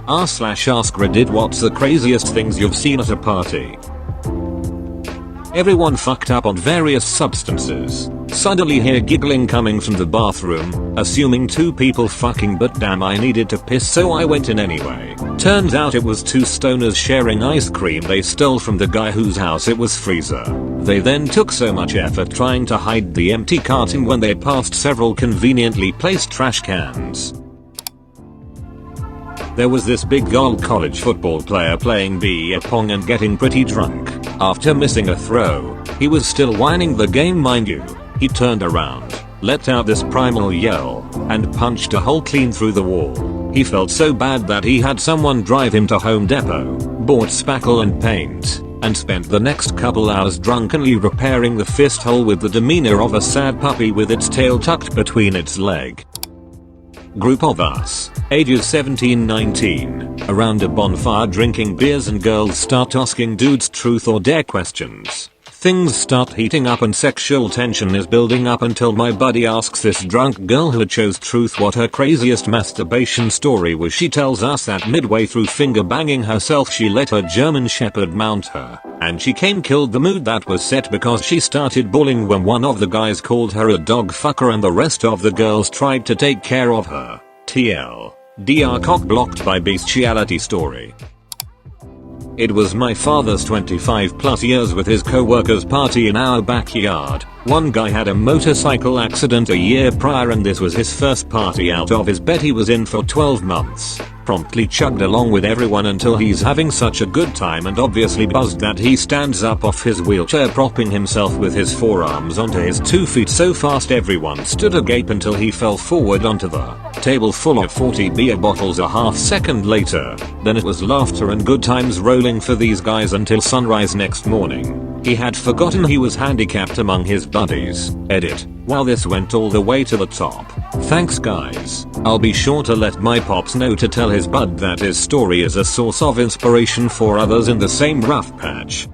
r/askreddit what's the craziest things you've seen at a party? Everyone fucked up on various substances. Suddenly hear giggling coming from the bathroom, assuming two people fucking, but damn, I needed to piss so I went in anyway. Turns out it was two stoners sharing ice cream they stole from the guy whose house it was freezer. They then took so much effort trying to hide the empty carton when they passed several conveniently placed trash cans. There was this big old college football player playing beer pong and getting pretty drunk. After missing a throw, he was still whining the game, mind you. He turned around, let out this primal yell, and punched a hole clean through the wall. He felt so bad that he had someone drive him to Home Depot, bought spackle and paint, and spent the next couple hours drunkenly repairing the fist hole with the demeanor of a sad puppy with its tail tucked between its leg. Group of us, ages 17-19, around a bonfire drinking beers, and girls start asking dudes truth or dare questions. Things start heating up and sexual tension is building up until my buddy asks this drunk girl who chose truth what her craziest masturbation story was. She tells us that midway through finger banging herself she let her German shepherd mount her, and she killed the mood that was set because she started bawling when one of the guys called her a dog fucker and the rest of the girls tried to take care of her. TL.DR cock blocked by bestiality story. It was my father's 25+ years with his co-workers party in our backyard. One guy had a motorcycle accident a year prior and this was his first party out of his bed he was in for 12 months. Promptly chugged along with everyone until he's having such a good time and obviously buzzed that he stands up off his wheelchair propping himself with his forearms onto his 2 feet so fast everyone stood agape until he fell forward onto the table full of 40 beer bottles a half second later. Then it was laughter and good times rolling for these guys until sunrise next morning. He had forgotten he was handicapped among his buddies. Edit. Wow, this went all the way to the top. Thanks guys. I'll be sure to let my pops know to tell his bud that his story is a source of inspiration for others in the same rough patch.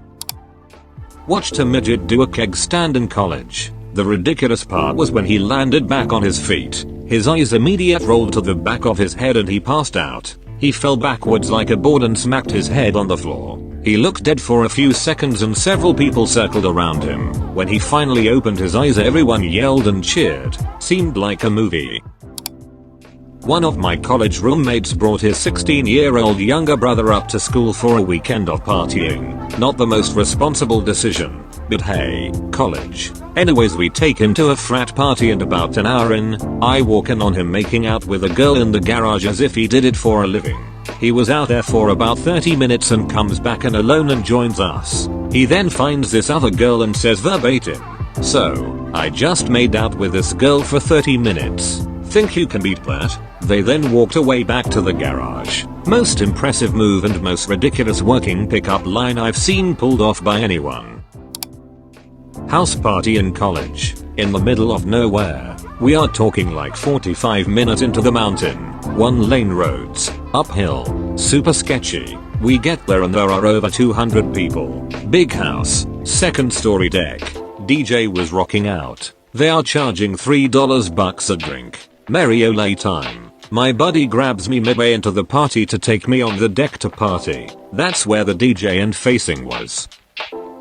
Watched a midget do a keg stand in college. The ridiculous part was when he landed back on his feet. His eyes immediately rolled to the back of his head and he passed out. He fell backwards like a board and smacked his head on the floor. He looked dead for a few seconds and several people circled around him. When he finally opened his eyes everyone yelled and cheered. Seemed like a movie. One of my college roommates brought his 16-year-old younger brother up to school for a weekend of partying. Not the most responsible decision, but hey, college. Anyways, we take him to a frat party and about an hour in, I walk in on him making out with a girl in the garage as if he did it for a living. He was out there for about 30 minutes and comes back in alone and joins us. He then finds this other girl and says verbatim, "So, I just made out with this girl for 30 minutes. Think you can beat that?" They then walked away back to the garage. Most impressive move and most ridiculous working pickup line I've seen pulled off by anyone. House party in college. In the middle of nowhere. We are talking like 45 minutes into the mountain. 1-lane roads. Uphill. Super sketchy. We get there and there are over 200 people. Big house. 2nd story deck. DJ was rocking out. They are charging $3 a drink. Merry ole time. My buddy grabs me midway into the party to take me on the deck to party. That's where the DJ and facing was.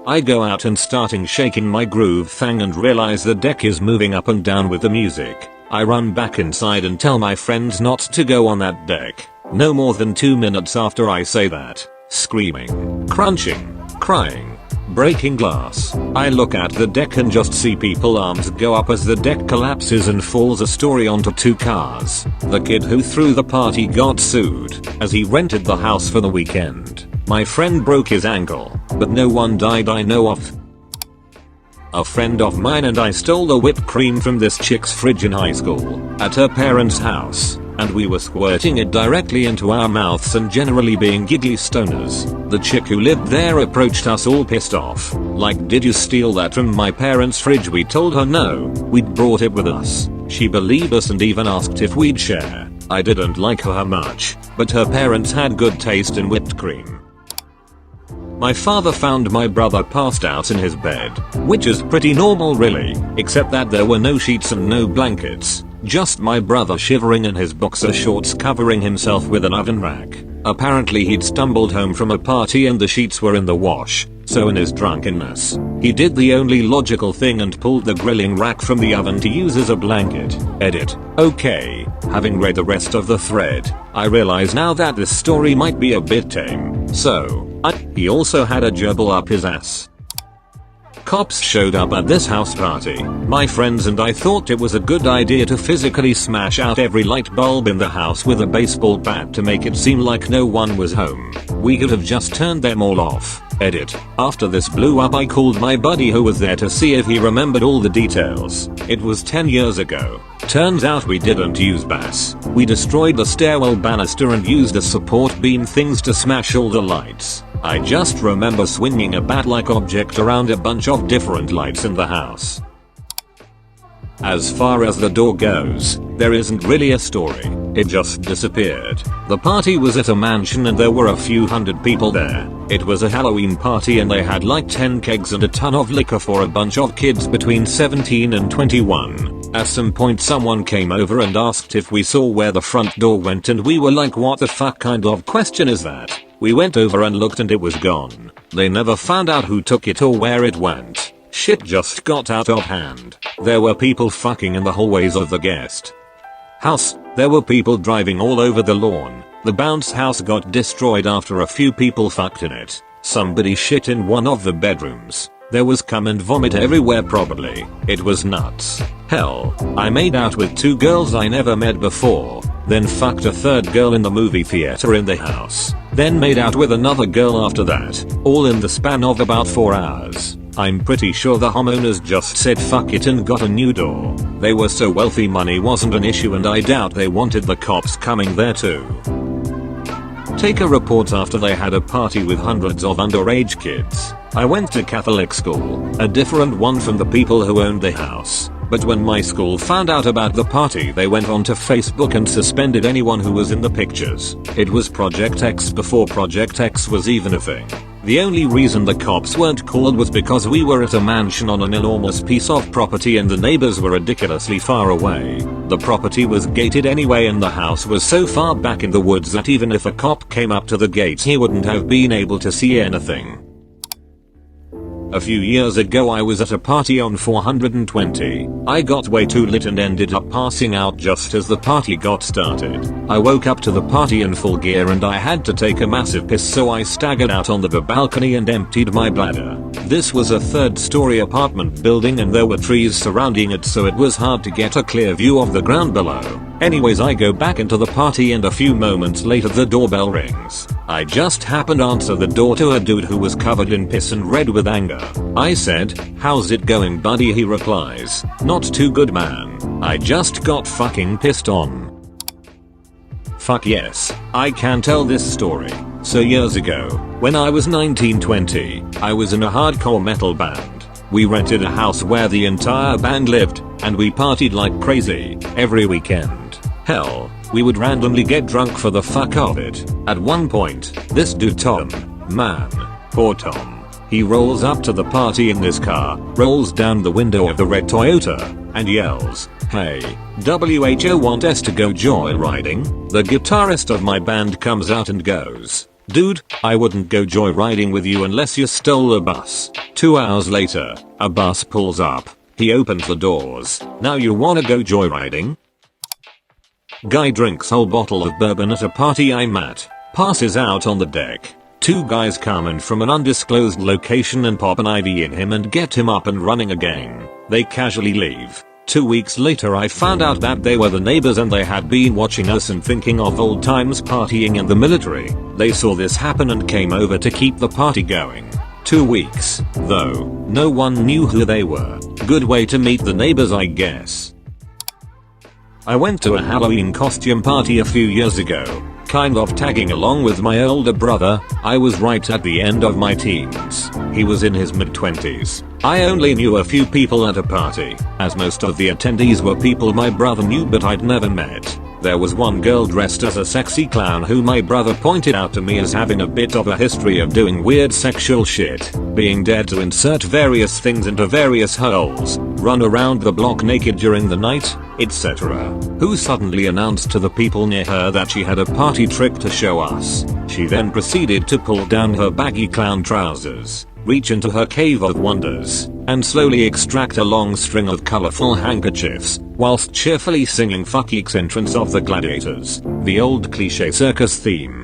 I go out and starting shaking my groove thing and realize the deck is moving up and down with the music. I run back inside and tell my friends not to go on that deck. No more than 2 minutes after I say that, screaming, crunching, crying, breaking glass, I look at the deck and just see people arms go up as the deck collapses and falls a story onto 2 cars. The kid who threw the party got sued, as he rented the house for the weekend. My friend broke his ankle, but no one died I know of. A friend of mine and I stole the whipped cream from this chick's fridge in high school, at her parents' house, and we were squirting it directly into our mouths and generally being giggly stoners. The chick who lived there approached us all pissed off, like, "Did you steal that from my parents' fridge?" We told her no, we'd brought it with us. She believed us and even asked if we'd share. I didn't like her much, but her parents had good taste in whipped cream. My father found my brother passed out in his bed, which is pretty normal really, except that there were no sheets and no blankets, just my brother shivering in his boxer shorts covering himself with an oven rack. Apparently he'd stumbled home from a party and the sheets were in the wash, so in his drunkenness, he did the only logical thing and pulled the grilling rack from the oven to use as a blanket. Edit. Okay, having read the rest of the thread, I realize now that this story might be a bit tame. So, he also had a gerbil up his ass. Cops showed up at this house party. My friends and I thought it was a good idea to physically smash out every light bulb in the house with a baseball bat to make it seem like no one was home. We could have just turned them all off. Edit. After this blew up, I called my buddy who was there to see if he remembered all the details. It was 10 years ago. Turns out we didn't use bats. We destroyed the stairwell banister and used the support beam things to smash all the lights. I just remember swinging a bat-like object around a bunch of different lights in the house. As far as the door goes, there isn't really a story. It just disappeared. The party was at a mansion and there were a few hundred people there. It was a Halloween party and they had like 10 kegs and a ton of liquor for a bunch of kids between 17 and 21. At some point someone came over and asked if we saw where the front door went and we were like, what the fuck kind of question is that? We went over and looked and it was gone. They never found out who took it or where it went. Shit just got out of hand. There were people fucking in the hallways of the guest house. There were people driving all over the lawn. The bounce house got destroyed after a few people fucked in it. Somebody shit in one of the bedrooms. There was cum and vomit everywhere probably. It was nuts. Hell, I made out with 2 girls I never met before. Then fucked a 3rd girl in the movie theater in the house. Then made out with another girl after that. All in the span of about 4 hours. I'm pretty sure the homeowners just said fuck it and got a new door. They were so wealthy money wasn't an issue and I doubt they wanted the cops coming there too. Take a report after they had a party with hundreds of underage kids. I went to Catholic school, a different one from the people who owned the house. But when my school found out about the party they went onto Facebook and suspended anyone who was in the pictures. It was Project X before Project X was even a thing. The only reason the cops weren't called was because we were at a mansion on an enormous piece of property and the neighbors were ridiculously far away. The property was gated anyway and the house was so far back in the woods that even if a cop came up to the gates he wouldn't have been able to see anything. A few years ago I was at a party on 420. I got way too lit and ended up passing out just as the party got started. I woke up to the party in full gear and I had to take a massive piss, so I staggered out on the balcony and emptied my bladder. This was a 3rd-story apartment building and there were trees surrounding it, so it was hard to get a clear view of the ground below. Anyways, I go back into the party and a few moments later the doorbell rings. I just happened to answer the door to a dude who was covered in piss and red with anger. I said, "How's it going, buddy?" He replies, "Not too good, man. I just got fucking pissed on." Fuck yes, I can tell this story. So years ago, when I was 19-20, I was in a hardcore metal band. We rented a house where the entire band lived, and we partied like crazy every weekend. Hell, we would randomly get drunk for the fuck of it. At one point, this dude Tom, man, poor Tom, he rolls up to the party in this car, rolls down the window of the red Toyota, and yells, "Hey, WHO want us to go joyriding?" The guitarist of my band comes out and goes, "Dude, I wouldn't go joyriding with you unless you stole a bus." 2 hours later, a bus pulls up. He opens the doors. "Now you wanna go joyriding?" Guy drinks whole bottle of bourbon at a party I'm at. Passes out on the deck. 2 guys come in from an undisclosed location and pop an IV in him and get him up and running again. They casually leave. 2 weeks later I found out that they were the neighbors and they had been watching us and thinking of old times partying in the military. They saw this happen and came over to keep the party going. 2 weeks, though, no one knew who they were. Good way to meet the neighbors, I guess. I went to a Halloween costume party a few years ago, kind of tagging along with my older brother. I was right at the end of my teens. He was in his mid-20s. I only knew a few people at a party, as most of the attendees were people my brother knew but I'd never met. There was one girl dressed as a sexy clown who my brother pointed out to me as having a bit of a history of doing weird sexual shit, being dared to insert various things into various holes, run around the block naked during the night, etc., who suddenly announced to the people near her that she had a party trick to show us. She then proceeded to pull down her baggy clown trousers, reach into her cave of wonders, and slowly extract a long string of colorful handkerchiefs, whilst cheerfully singing "Fuck Geeks" entrance of the gladiators, the old cliche circus theme.